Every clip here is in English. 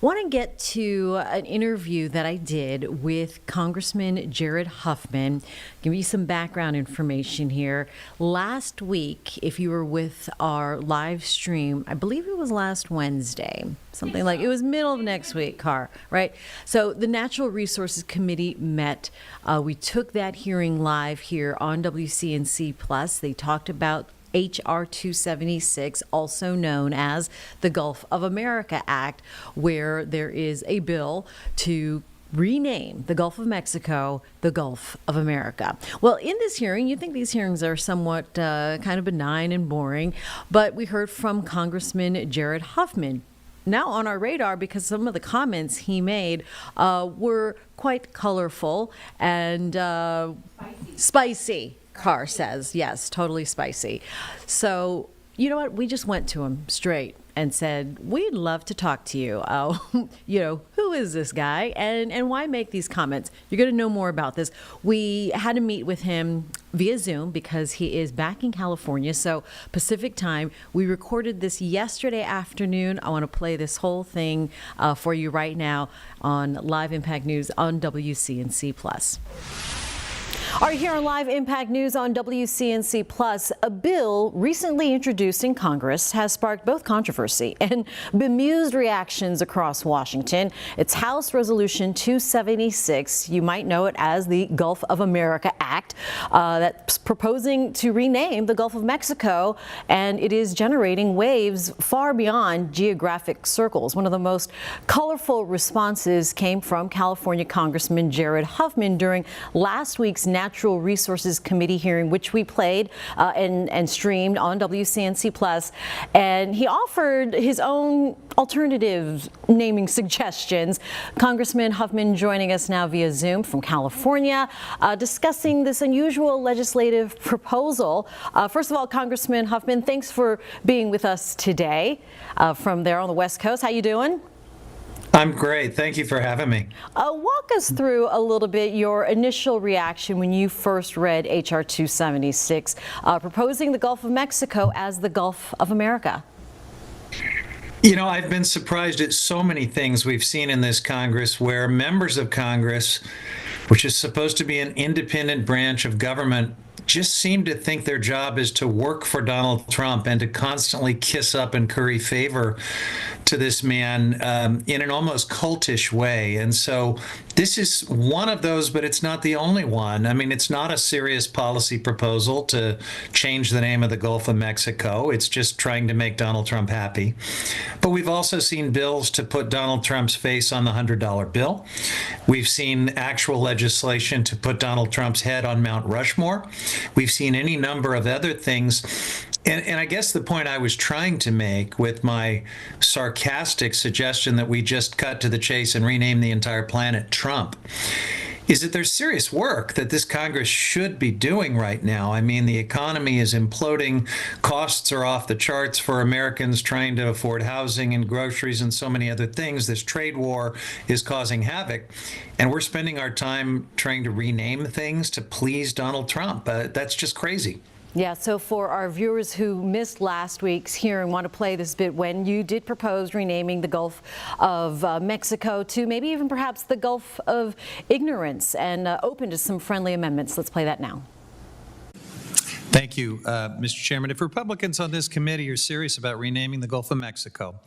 Want to get to an interview that I did with Congressman Jared Huffman. Give you some background information here. Last week, if you were with our live stream, I believe it was last Wednesday, something like it was middle of next week, right? So the Natural Resources Committee met. We took that hearing live here on WCNC Plus. They talked about H.R. 276, also known as the Gulf of America Act, where there is a bill to rename the Gulf of Mexico the Gulf of America. Well, in this hearing, you think these hearings are somewhat kind of benign and boring, but we heard from Congressman Jared Huffman. Now on our radar because some of the comments he made were quite colorful and spicy. Carr says, yes, totally spicy. So, you know what? We just went to him straight and said, we'd love to talk to you. Who is this guy and why make these comments? You're going to know more about this. We had to meet with him via Zoom because he is back in California, so Pacific time. We recorded this yesterday afternoon. I want to play this whole thing for you right now on Live Impact News on WCNC Plus. All right, here on Live Impact News on WCNC Plus, a bill recently introduced in Congress has sparked both controversy and bemused reactions across Washington. It's House Resolution 276. You might know it as the Gulf of America Act, that's proposing to rename the Gulf of Mexico, and it is generating waves far beyond geographic circles. One of the most colorful responses came from California Congressman Jared Huffman during last week's Natural Resources Committee hearing, which we played and streamed on WCNC Plus, and he offered his own alternative naming suggestions. Congressman Huffman joining us now via Zoom from California, discussing this unusual legislative proposal. First of all, Congressman Huffman, thanks for being with us today from there on the West Coast. How you doing? I'm great. Thank you for having me. Walk us through a little bit your initial reaction when you first read H.R. 276, proposing the Gulf of Mexico as the Gulf of America. You know, I've been surprised at so many things we've seen in this Congress where members of Congress, which is supposed to be an independent branch of government, just seem to think their job is to work for Donald Trump and to constantly kiss up and curry favor to this man in an almost cultish way. And so this is one of those, but it's not the only one. I mean, it's not a serious policy proposal to change the name of the Gulf of Mexico. It's just trying to make Donald Trump happy. But we've also seen bills to put Donald Trump's face on the $100 bill. We've seen actual legislation to put Donald Trump's head on Mount Rushmore. We've seen any number of other things. And I guess the point I was trying to make with my sarcastic suggestion that we just cut to the chase and rename the entire planet Trump is that there's serious work that this Congress should be doing right now. I mean, the economy is imploding. Costs are off the charts for Americans trying to afford housing and groceries and so many other things. This trade war is causing havoc. And we're spending our time trying to rename things to please Donald Trump. That's just crazy. Yeah, so for our viewers who missed last week's hearing, want to play this bit when you did propose renaming the Gulf of Mexico to maybe even perhaps the Gulf of Ignorance and open to some friendly amendments. Let's play that now. Thank you, Mr. Chairman. If Republicans on this committee are serious about renaming the Gulf of Mexico,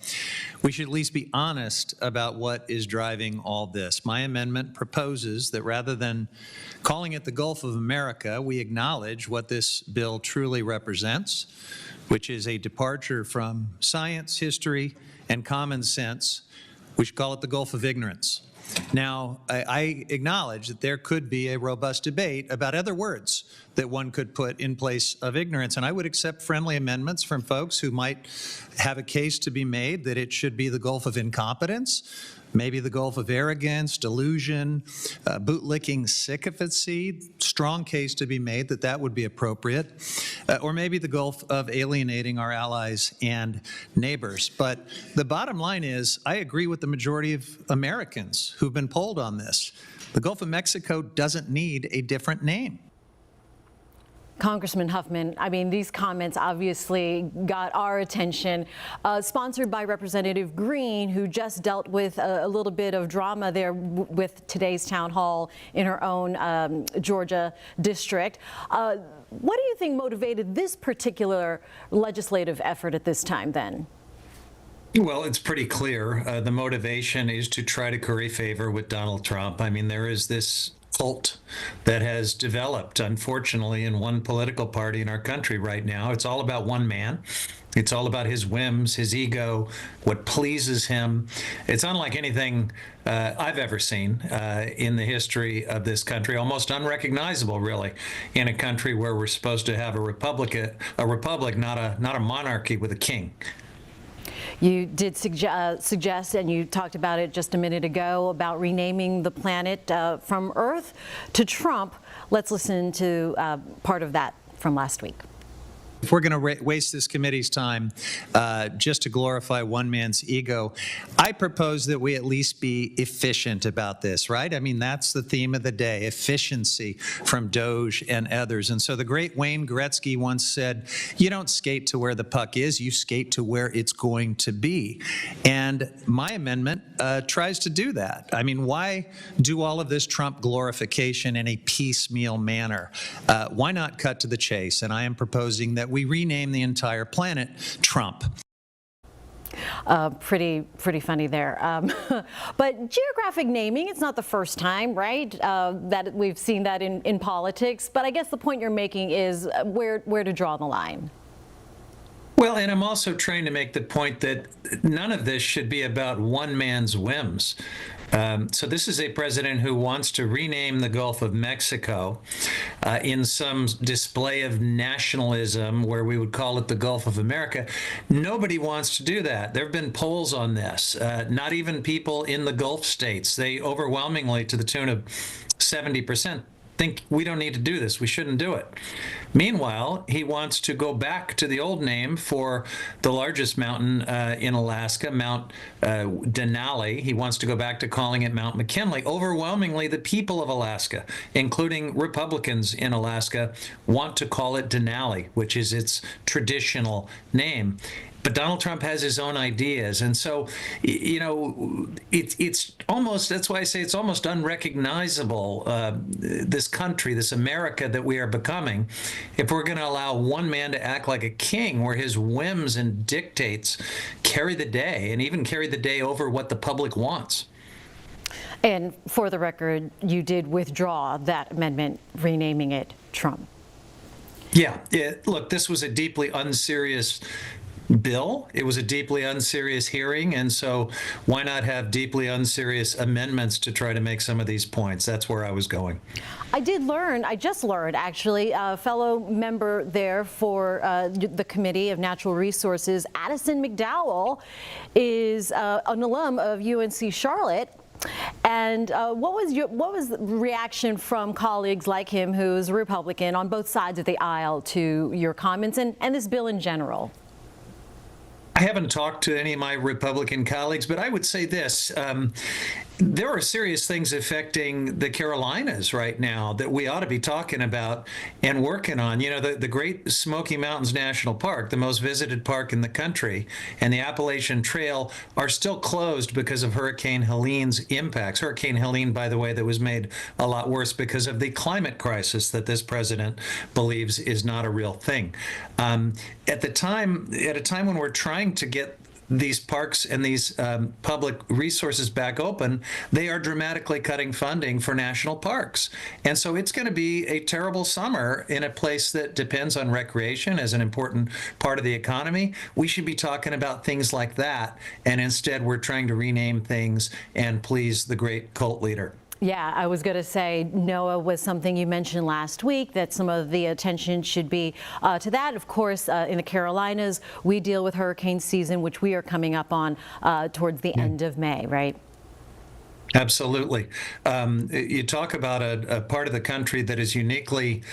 we should at least be honest about what is driving all this. My amendment proposes that rather than calling it the Gulf of America, we acknowledge what this bill truly represents, which is a departure from science, history, and common sense. We should call it the Gulf of Ignorance. Now, I acknowledge that there could be a robust debate about other words that one could put in place of ignorance, and I would accept friendly amendments from folks who might have a case to be made that it should be the Gulf of Incompetence, maybe the Gulf of Arrogance, delusion, bootlicking sycophancy, strong case to be made that that would be appropriate, or maybe the Gulf of alienating our allies and neighbors. But the bottom line is, I agree with the majority of Americans who've been polled on this. The Gulf of Mexico doesn't need a different name. Congressman Huffman, I mean, these comments obviously got our attention. Sponsored by Representative Green, who just dealt with a little bit of drama there with today's town hall in her own Georgia district. What do you think motivated this particular legislative effort at this time then? Well, it's pretty clear. The motivation is to try to curry favor with Donald Trump. I mean, there is this cult that has developed, unfortunately, in one political party in our country right now. It's all about one man. It's all about his whims, his ego, what pleases him. It's unlike anything I've ever seen in the history of this country, almost unrecognizable, really, in a country where we're supposed to have a republic, not a monarchy with a king. You did suggest, and you talked about it just a minute ago, about renaming the planet from Earth to Trump. Let's listen to part of that from last week. If we're going to waste this committee's time just to glorify one man's ego, I propose that we at least be efficient about this, right? I mean, that's the theme of the day, efficiency from Doge and others. And so the great Wayne Gretzky once said, you don't skate to where the puck is, you skate to where it's going to be. And my amendment tries to do that. I mean, why do all of this Trump glorification in a piecemeal manner? Why not cut to the chase? And I am proposing that we rename the entire planet Trump. Pretty funny there. But geographic naming, it's not the first time, right, that we've seen that in politics. But I guess the point you're making is where to draw the line. Well, and I'm also trying to make the point that none of this should be about one man's whims. So this is a president who wants to rename the Gulf of Mexico in some display of nationalism where we would call it the Gulf of America. Nobody wants to do that. There have been polls on this. Not even people in the Gulf states. They overwhelmingly, to the tune of 70%, think we don't need to do this. We shouldn't do it. Meanwhile, he wants to go back to the old name for the largest mountain in Alaska, Mount Denali. He wants to go back to calling it Mount McKinley. Overwhelmingly, the people of Alaska, including Republicans in Alaska, want to call it Denali, which is its traditional name. But Donald Trump has his own ideas. And so, you know, it's almost, that's why I say it's almost unrecognizable, this country, this America that we are becoming, if we're going to allow one man to act like a king where his whims and dictates carry the day and even carry the day over what the public wants. And for the record, you did withdraw that amendment, renaming it Trump. Yeah, look, this was a deeply unserious bill. It was a deeply unserious hearing, and so why not have deeply unserious amendments to try to make some of these points? That's where I was going. I just learned, actually, a fellow member there for the Committee of Natural Resources, Addison McDowell, is an alum of UNC Charlotte. And what was the reaction from colleagues like him, who's a Republican, on both sides of the aisle to your comments and this bill in general? I haven't talked to any of my Republican colleagues, but I would say this. There are serious things affecting the Carolinas right now that we ought to be talking about and working on. You know, the Great Smoky Mountains National Park, the most visited park in the country, and the Appalachian Trail are still closed because of Hurricane Helene's impacts. Hurricane Helene, by the way, that was made a lot worse because of the climate crisis that this president believes is not a real thing. At a time when we're trying to get these parks and these public resources back open, they are dramatically cutting funding for national parks. And so it's going to be a terrible summer in a place that depends on recreation as an important part of the economy. We should be talking about things like that, and instead we're trying to rename things and please the great cult leader. Yeah, I was going to say NOAA was something you mentioned last week, that some of the attention should be to that. Of course, in the Carolinas, we deal with hurricane season, which we are coming up on towards the end of May, right? Absolutely. You talk about a part of the country that is uniquely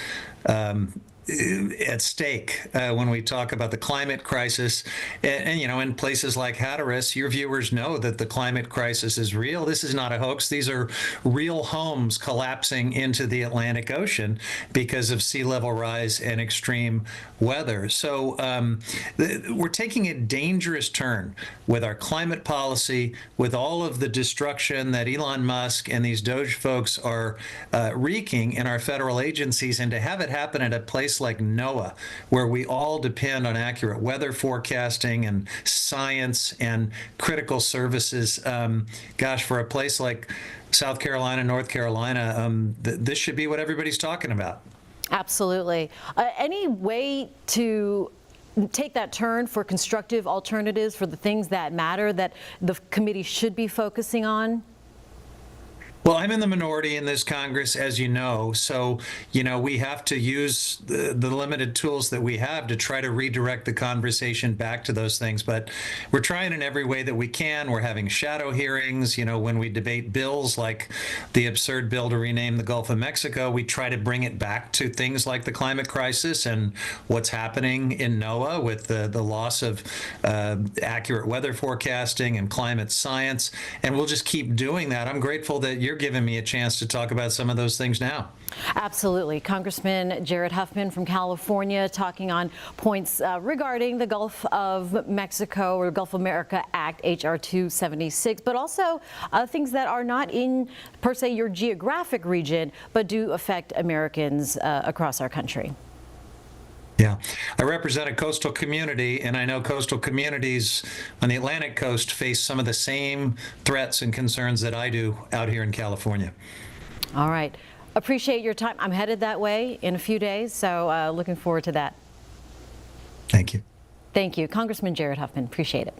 at stake when we talk about the climate crisis. And, you know, in places like Hatteras, your viewers know that the climate crisis is real. This is not a hoax. These are real homes collapsing into the Atlantic Ocean because of sea level rise and extreme weather. So we're taking a dangerous turn with our climate policy, with all of the destruction that Elon Musk and these Doge folks are wreaking in our federal agencies, and to have it happen at a place like NOAA, where we all depend on accurate weather forecasting and science and critical services. Gosh, for a place like South Carolina, North Carolina, this should be what everybody's talking about. Absolutely. Any way to take that turn for constructive alternatives for the things that matter that the committee should be focusing on? Well, I'm in the minority in this Congress, as you know, so, you know, we have to use the limited tools that we have to try to redirect the conversation back to those things. But we're trying in every way that we can. We're having shadow hearings. You know, when we debate bills like the absurd bill to rename the Gulf of Mexico, we try to bring it back to things like the climate crisis and what's happening in NOAA with the loss of accurate weather forecasting and climate science. And we'll just keep doing that. I'm grateful that you're giving me a chance to talk about some of those things now. Absolutely. Congressman Jared Huffman from California talking on points regarding the Gulf of Mexico or Gulf of America Act, H.R. 276, but also things that are not in, per se, your geographic region, but do affect Americans across our country. Yeah, I represent a coastal community, and I know coastal communities on the Atlantic coast face some of the same threats and concerns that I do out here in California. All right. Appreciate your time. I'm headed that way in a few days, so looking forward to that. Thank you. Thank you. Congressman Jared Huffman, appreciate it.